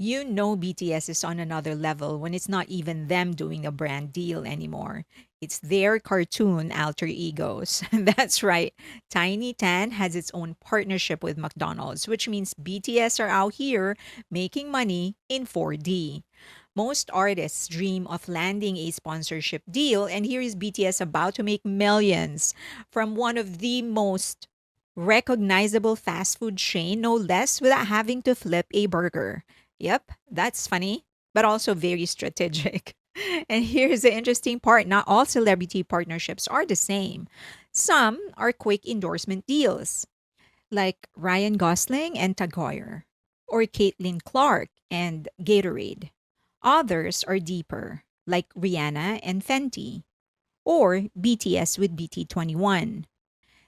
You know BTS is on another level when it's not even them doing a brand deal anymore. It's their cartoon alter egos. That's right. Tiny Tan has its own partnership with McDonald's, which means BTS are out here making money in 4D. Most artists dream of landing a sponsorship deal, and here is BTS about to make millions from one of the most recognizable fast food chain, no less, without having to flip a burger. Yep, that's funny, but also very strategic. And here's the interesting part, not all celebrity partnerships are the same. Some are quick endorsement deals, like Ryan Gosling and Tag Heuer, or Caitlin Clark and Gatorade. Others are deeper, like Rihanna and Fenty, or BTS with BT21.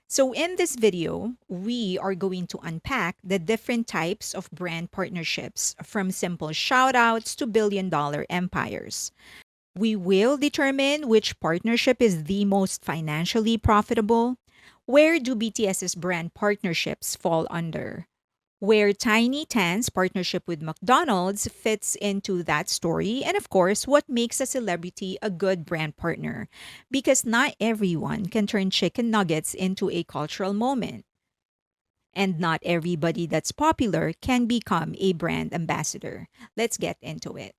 So, in this video, we are going to unpack the different types of brand partnerships, from simple shoutouts to billion-dollar empires. We will determine which partnership is the most financially profitable. Where do BTS's brand partnerships fall under? Where Tiny Tan's partnership with McDonald's fits into that story, and of course, what makes a celebrity a good brand partner. Because not everyone can turn chicken nuggets into a cultural moment, and not everybody that's popular can become a brand ambassador. Let's get into it.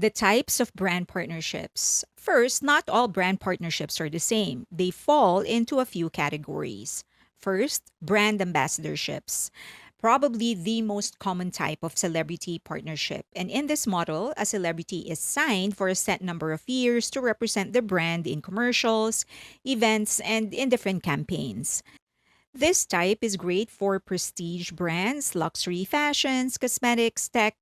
The types of brand partnerships. First, not all brand partnerships are the same. They fall into a few categories. First, brand ambassadorships. Probably the most common type of celebrity partnership. And in this model, a celebrity is signed for a set number of years to represent the brand in commercials, events, and in different campaigns. This type is great for prestige brands, luxury fashions, cosmetics, tech,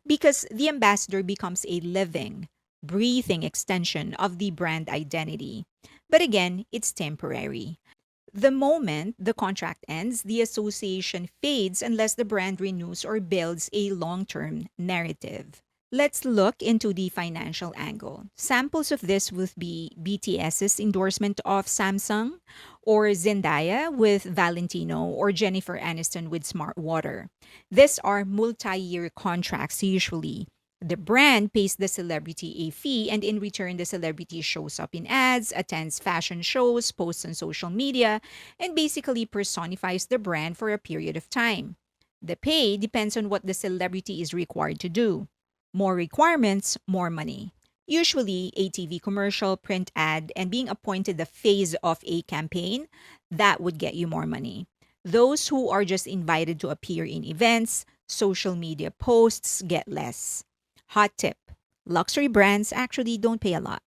because the ambassador becomes a living, breathing extension of the brand identity. But again, it's temporary. The moment the contract ends, the association fades unless the brand renews or builds a long term narrative. Let's look into the financial angle. Samples of this would be BTS's endorsement of Samsung, or Zendaya with Valentino, or Jennifer Aniston with Smart Water. These are multi year contracts usually. The brand pays the celebrity a fee, and in return, the celebrity shows up in ads, attends fashion shows, posts on social media, and basically personifies the brand for a period of time. The pay depends on what the celebrity is required to do. More requirements, more money. Usually, a TV commercial, print ad, and being appointed the face of a campaign, that would get you more money. Those who are just invited to appear in events, social media posts get less. Hot tip: luxury brands actually don't pay a lot.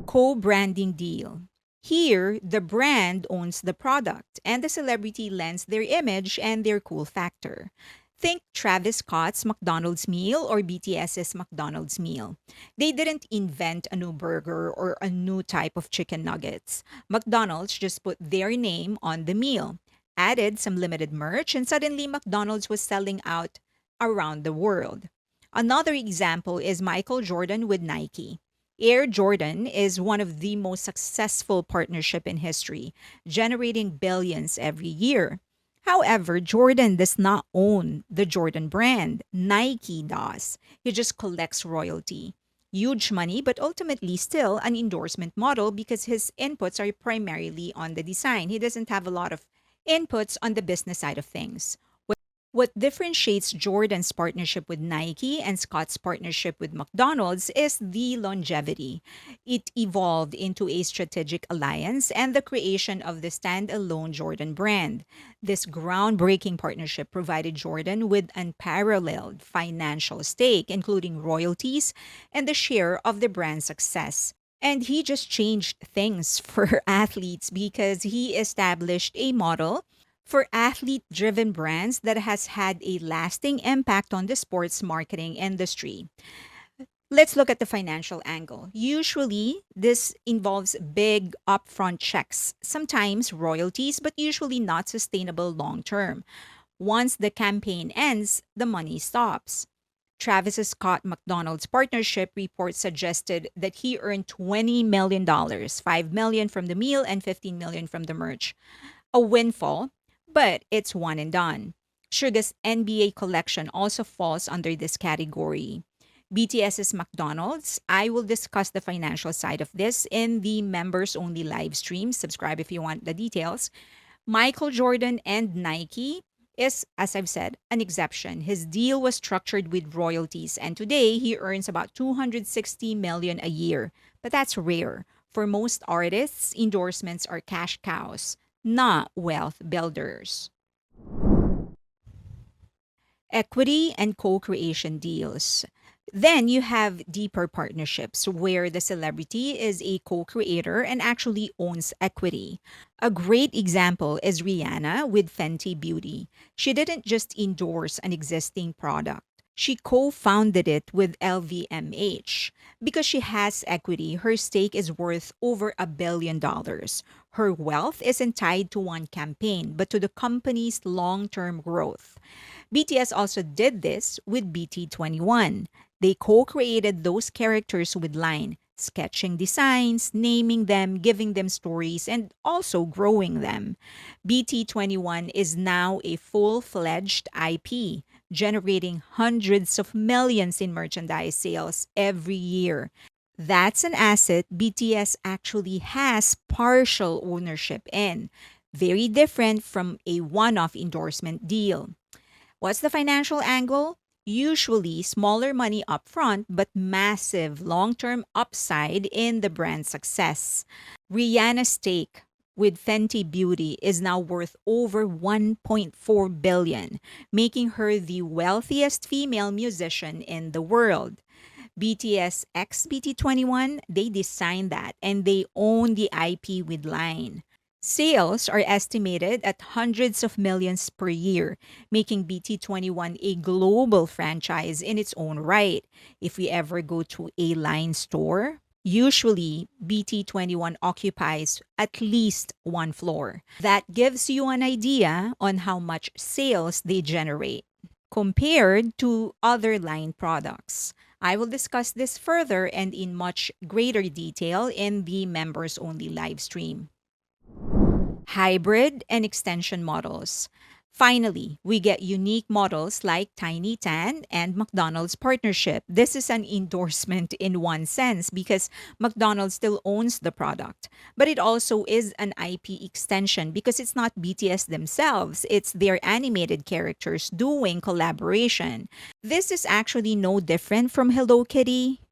Co branding deal. Here, the brand owns the product and the celebrity lends their image and their cool factor. Think Travis Scott's McDonald's meal or BTS's McDonald's meal. They didn't invent a new burger or a new type of chicken nuggets. McDonald's just put their name on the meal, added some limited merch, and suddenly McDonald's was selling out around the world. Another example is Michael Jordan with Nike. Air Jordan is one of the most successful partnership in history, generating billions every year. However, Jordan does not own the Jordan brand. Nike does. He just collects royalty. Huge money, but ultimately still an endorsement model because his inputs are primarily on the design. He doesn't have a lot of inputs on the business side of things. What differentiates Jordan's partnership with Nike and Scott's partnership with McDonald's is the longevity. It evolved into a strategic alliance and the creation of the standalone Jordan brand. This groundbreaking partnership provided Jordan with unparalleled financial stake, including royalties and the share of the brand's success. And he just changed things for athletes because he established a model for athlete driven brands that has had a lasting impact on the sports marketing industry. Let's look at the financial angle. Usually, this involves big upfront checks, sometimes royalties, but usually not sustainable long term. Once the campaign ends, the money stops. Travis Scott McDonald's partnership report suggested that he earned $20 million, 5 million from the meal and 15 million from the merch. A windfall, but it's one and done. Suga's NBA collection also falls under this category. BTS's McDonald's, I will discuss the financial side of this in the members only live stream. Subscribe if you want the details. Michael Jordan and Nike is, as I've said, an exception. His deal was structured with royalties, and today he earns about 260 million a year. But that's rare. For most artists, endorsements are cash cows, not wealth builders. Equity and co creation deals. Then you have deeper partnerships where the celebrity is a co creator and actually owns equity. A great example is Rihanna with Fenty Beauty. She didn't just endorse an existing product. She co founded it with LVMH. Because she has equity, her stake is worth over $1 billion. Her wealth isn't tied to one campaign, but to the company's long term growth. BTS also did this with BT21. They co created those characters with Line, sketching designs, naming them, giving them stories, and also growing them. BT21 is now a full fledged IP, generating hundreds of millions in merchandise sales every year. That's an asset BTS actually has partial ownership in. Very different from a one off endorsement deal. What's the financial angle? Usually smaller money upfront, but massive long term upside in the brand success. Rihanna's stake with Fenty Beauty is now worth over 1.4 billion, making her the wealthiest female musician in the world. BTS X BT21, they designed that and they own the IP with Line. Sales are estimated at hundreds of millions per year, making BT21 a global franchise in its own right. If we ever go to a Line store, usually BT21 occupies at least one floor. That gives you an idea on how much sales they generate compared to other line products. I will discuss this further and in much greater detail in the members only live stream. Hybrid and extension models. Finally, we get unique models like Tiny Tan and McDonald's partnership. This is an endorsement in one sense because McDonald's still owns the product, but it also is an IP extension because it's not BTS themselves, it's their animated characters doing collaboration. This is actually no different from Hello Kitty.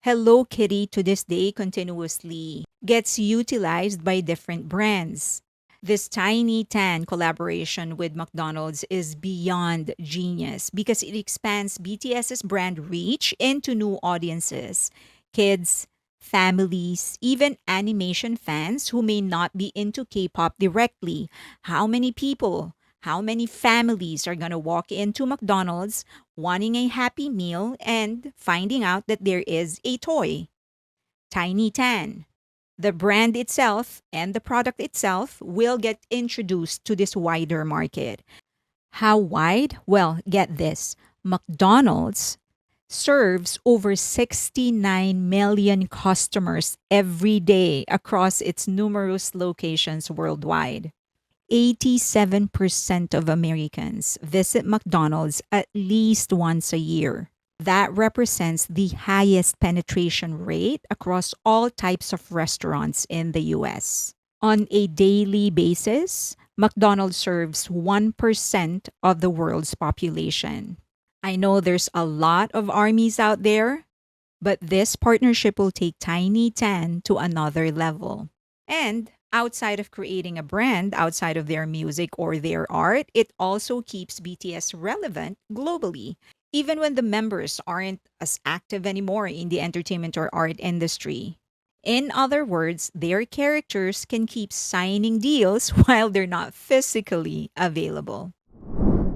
Hello Kitty to this day continuously gets utilized by different brands. This Tiny Tan collaboration with McDonald's is beyond genius because it expands BTS's brand reach into new audiences, kids, families, even animation fans who may not be into K pop directly. How many people, how many families are going to walk into McDonald's wanting a happy meal and finding out that there is a toy? Tiny Tan. The brand itself and the product itself will get introduced to this wider market. How wide? Well, get this. McDonald's serves over 69 million customers every day across its numerous locations worldwide. 87% of Americans visit McDonald's at least once a year. That represents the highest penetration rate across all types of restaurants in the US. On a daily basis, McDonald's serves 1% of the world's population. I know there's a lot of armies out there, but this partnership will take Tiny Tan to another level. And outside of creating a brand, outside of their music or their art, it also keeps BTS relevant globally, even when the members aren't as active anymore in the entertainment or art industry. In other words, their characters can keep signing deals while they're not physically available.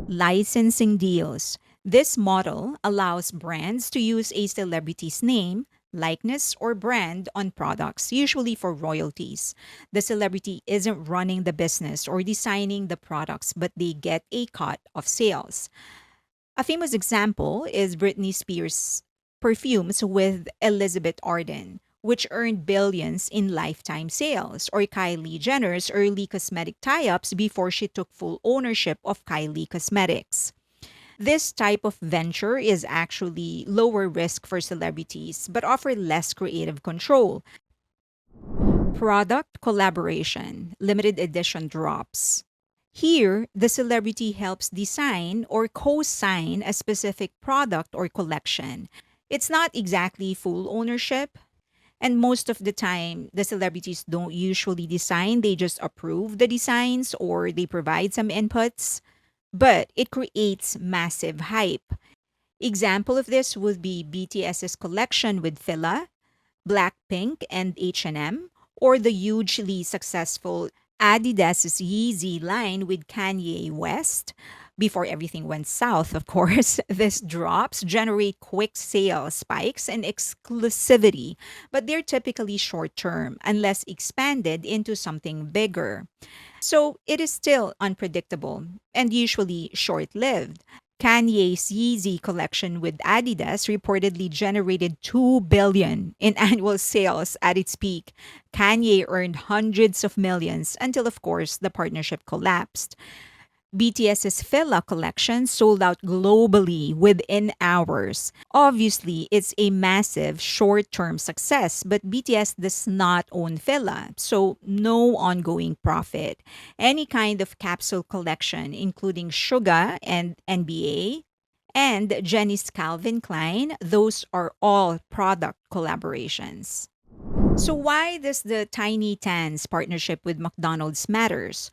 Licensing deals. This model allows brands to use a celebrity's name, likeness, or brand on products, usually for royalties. The celebrity isn't running the business or designing the products, but they get a cut of sales. A famous example is Britney Spears' perfumes with Elizabeth Arden, which earned billions in lifetime sales, or Kylie Jenner's early cosmetic tie ups before she took full ownership of Kylie Cosmetics. This type of venture is actually lower risk for celebrities but offer less creative control. Product collaboration, limited edition drops. Here, the celebrity helps design or co sign a specific product or collection. It's not exactly full ownership, and most of the time, the celebrities don't usually design, they just approve the designs or they provide some inputs, but it creates massive hype. Example of this would be BTS's collection with Fila, Blackpink and H&M, or the hugely successful Adidas's Yeezy line with Kanye West. Before everything went south, of course, these drops generate quick sales spikes and exclusivity, but they're typically short term unless expanded into something bigger. So it is still unpredictable and usually short lived. Kanye's Yeezy collection with Adidas reportedly generated 2 billion in annual sales at its peak. Kanye earned hundreds of millions until of course the partnership collapsed. BTS's Fila collection sold out globally within hours. Obviously, it's a massive short term success, but BTS does not own Fila, so no ongoing profit. Any kind of capsule collection, including Suga and NBA, and Jenny's Calvin Klein, those are all product collaborations. So, why does the Tiny Tans partnership with McDonald's matters?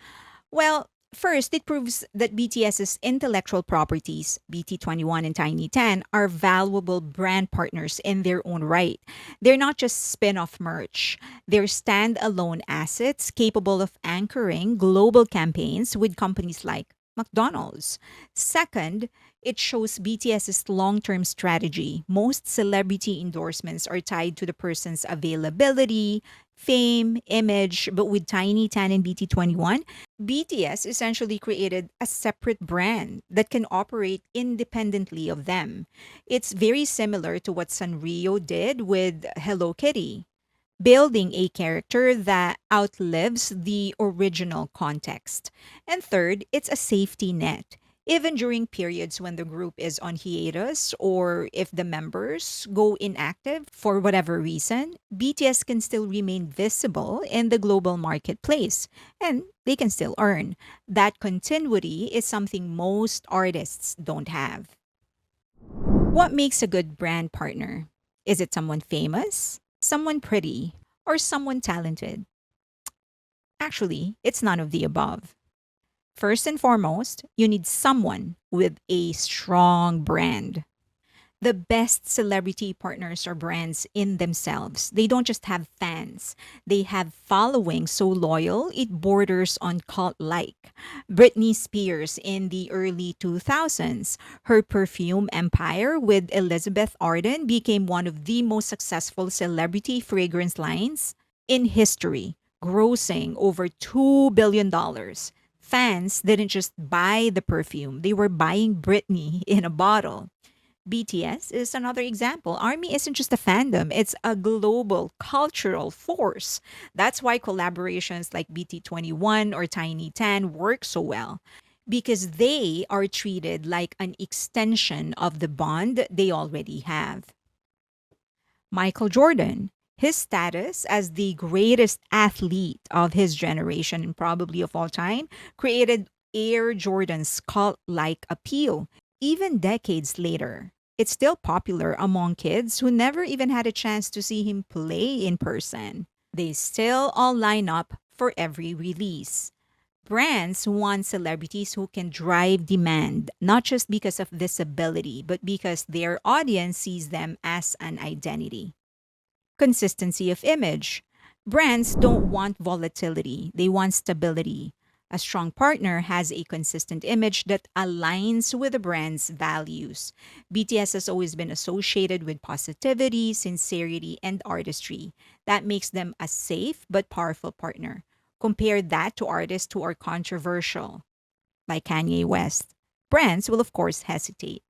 Well, first, it proves that BTS's intellectual properties, BT21 and Tiny 10, are valuable brand partners in their own right. They're not just spin off merch, they're standalone assets capable of anchoring global campaigns with companies like McDonald's. Second, it shows BTS's long term strategy. Most celebrity endorsements are tied to the person's availability, fame, image, but with Tiny Tan and BT21, BTS essentially created a separate brand that can operate independently of them. It's very similar to what Sanrio did with Hello Kitty, building a character that outlives the original context. And third, it's a safety net. Even during periods when the group is on hiatus or if the members go inactive for whatever reason, BTS can still remain visible in the global marketplace and they can still earn. That continuity is something most artists don't have. What makes a good brand partner? Is it someone famous, someone pretty, or someone talented? Actually, it's none of the above. First and foremost, you need someone with a strong brand. The best celebrity partners are brands in themselves. They don't just have fans, they have following so loyal it borders on cult like. Britney Spears in the early 2000s, her perfume empire with Elizabeth Arden became one of the most successful celebrity fragrance lines in history, grossing over $2 billion. Fans didn't just buy the perfume, they were buying Britney in a bottle. BTS is another example. Army isn't just a fandom, it's a global cultural force. That's why collaborations like BT21 or Tiny Tan work so well. Because they are treated like an extension of the bond they already have. Michael Jordan, his status as the greatest athlete of his generation and probably of all time, created Air Jordan's cult like appeal. Even decades later, it's still popular among kids who never even had a chance to see him play in person. They still all line up for every release. Brands want celebrities who can drive demand, not just because of visibility, but because their audience sees them as an identity. Consistency of image. Brands don't want volatility, they want stability. A strong partner has a consistent image that aligns with the brand's values. BTS has always been associated with positivity, sincerity, and artistry. That makes them a safe but powerful partner. Compare that to artists who are controversial, like Kanye West. Brands will, of course, hesitate.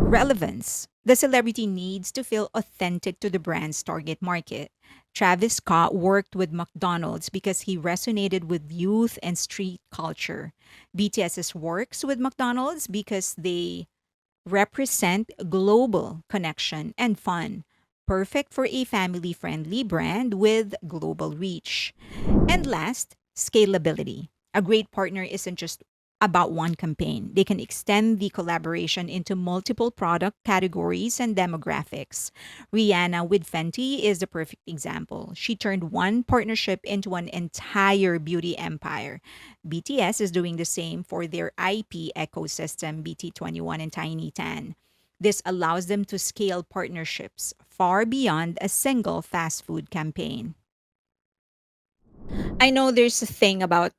Relevance. The celebrity needs to feel authentic to the brand's target market. Travis Scott worked with McDonald's because he resonated with youth and street culture. BTS's works with McDonald's because they represent global connection and fun, perfect for a family friendly brand with global reach. And last, scalability. A great partner isn't just about one campaign. They can extend the collaboration into multiple product categories and demographics. Rihanna with Fenty is the perfect example. She turned one partnership into an entire beauty empire. BTS is doing the same for their IP ecosystem, BT21 and Tiny Tan. This allows them to scale partnerships far beyond a single fast food campaign. I know there's a thing about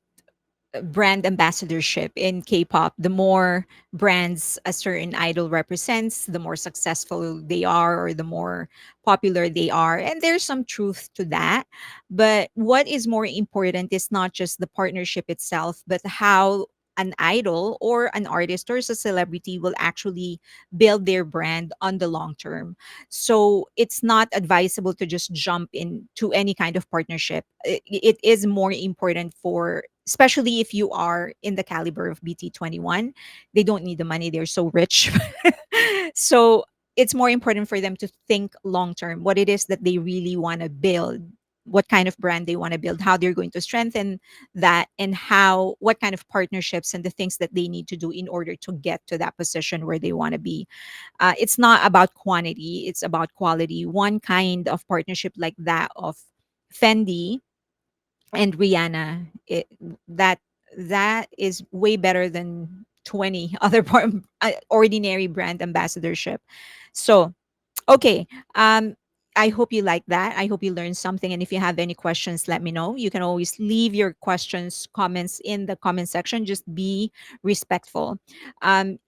brand ambassadorship in K-pop. The more brands a certain idol represents, the more successful they are or the more popular they are. And there's some truth to that. But what is more important is not just the partnership itself, but how an idol or an artist or a celebrity will actually build their brand on the long term. So it's not advisable to just jump into any kind of partnership. It is more important for, especially if you are in the caliber of BT21. They don't need the money, they're so rich. So it's more important for them to think long term what it is that they really want to build, what kind of brand they want to build, how they're going to strengthen that, and how what kind of partnerships and the things that they need to do in order to get to that position where they want to be. It's not about quantity, it's about quality. One kind of partnership like that of Fendi and Rihanna, that that is way better than 20 other ordinary brand ambassadorship. So okay. I hope you like that. I hope you learned something. And if you have any questions, let me know. You can always leave your questions, comments in the comment section. Just be respectful. And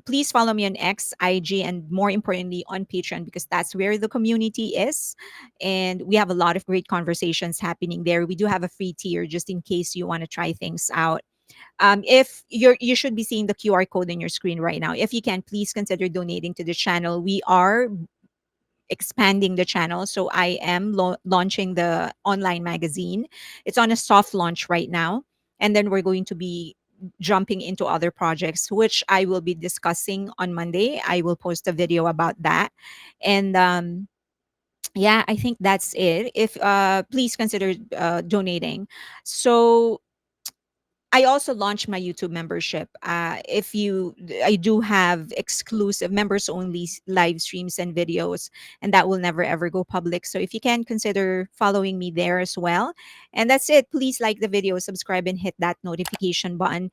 please follow me on X, IG, and more importantly on Patreon, because that's where the community is. And we have a lot of great conversations happening there. We do have a free tier just in case you want to try things out. If you should be seeing the QR code in your screen right now. If you can, please consider donating to the channel. We are expanding the channel, so I am launching the online magazine. It's on a soft launch right now, and then we're going to be jumping into other projects, which I will be discussing on Monday. I will post a video about that. And yeah, I think that's it. If please consider donating. So I also launched my YouTube membership. If you, I do have exclusive members only live streams and videos, and that will never ever go public. So if you can, consider following me there as well. And that's it. Please like the video, subscribe, and hit that notification button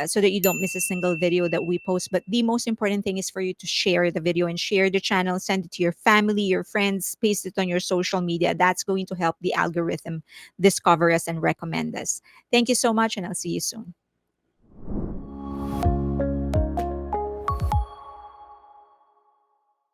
so that you don't miss a single video that we post. But the most important thing is for you to share the video and share the channel, send it to your family, your friends, paste it on your social media. That's going to help the algorithm discover us and recommend us. Thank you so much, and I'll see you soon.